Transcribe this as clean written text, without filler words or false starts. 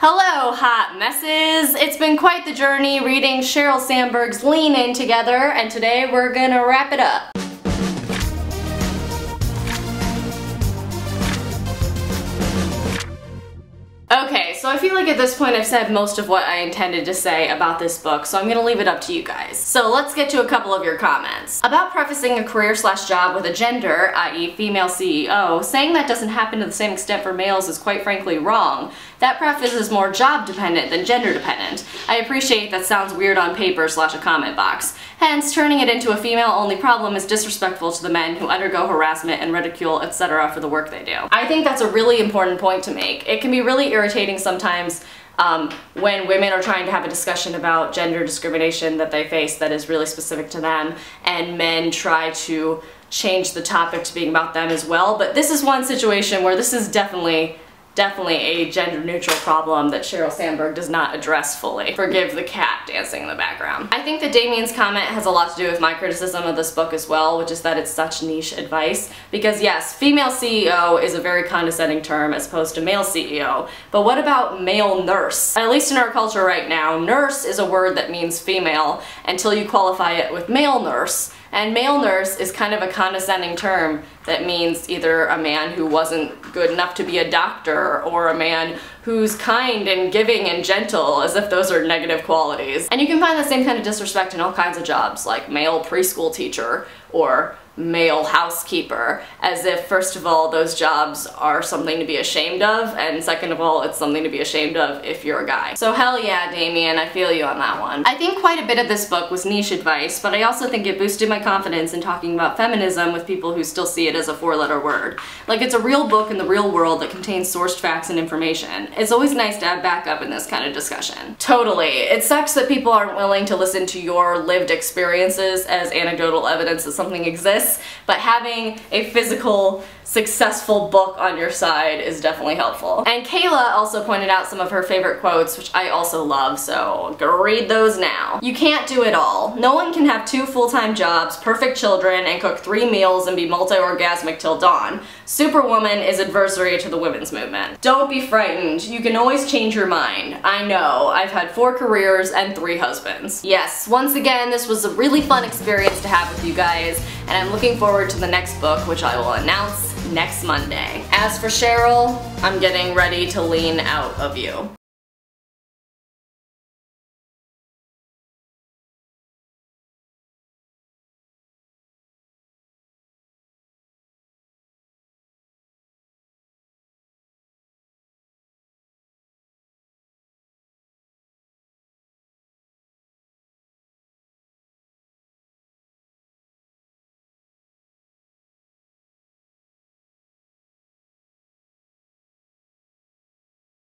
Hello, hot messes! It's been quite the journey reading Sheryl Sanberg's Lean In together, and today we're gonna wrap it up. Okay, so I feel like at this point I've said most of what I intended to say about this book, so I'm gonna leave it up to you guys. So let's get to a couple of your comments. About prefacing a career/job with a gender, i.e. female CEO, saying that doesn't happen to the same extent for males is quite frankly wrong. That preface is more job dependent than gender dependent. I appreciate that sounds weird on paper / a comment box. Hence, turning it into a female-only problem is disrespectful to the men who undergo harassment and ridicule, etc. for the work they do. I think that's a really important point to make. It can be really irritating sometimes when women are trying to have a discussion about gender discrimination that they face that is really specific to them, and men try to change the topic to being about them as well. But this is one situation where this is definitely a gender-neutral problem that Sheryl Sanberg does not address fully. Forgive the cat dancing in the background. I think that Damien's comment has a lot to do with my criticism of this book as well, which is that it's such niche advice. Because yes, female CEO is a very condescending term as opposed to male CEO, but what about male nurse? At least in our culture right now, nurse is a word that means female until you qualify it with male nurse. And male nurse is kind of a condescending term that means either a man who wasn't good enough to be a doctor or a man who's kind and giving and gentle, as if those are negative qualities. And you can find the same kind of disrespect in all kinds of jobs, like male preschool teacher or male housekeeper, as if first of all those jobs are something to be ashamed of, and second of all it's something to be ashamed of if you're a guy. So hell yeah, Damien, I feel you on that one. I think quite a bit of this book was niche advice, but I also think it boosted my confidence in talking about feminism with people who still see it as a four-letter word. Like, it's a real book in the real world that contains sourced facts and information. It's always nice to have backup in this kind of discussion. Totally. It sucks that people aren't willing to listen to your lived experiences as anecdotal evidence that something exists, but having a physical, successful book on your side is definitely helpful. And Kayla also pointed out some of her favorite quotes, which I also love, so I'm gonna read those now. You can't do it all. No one can have 2 full-time jobs, perfect children, and cook 3 meals and be multi-orgasmic till dawn. Superwoman is adversary to the women's movement. Don't be frightened. You can always change your mind. I know. I've had 4 careers and 3 husbands. Yes, once again, this was a really fun experience to have with you guys, and I'm looking forward to the next book, which I will announce next Monday. As for Sheryl, I'm getting ready to lean out of you.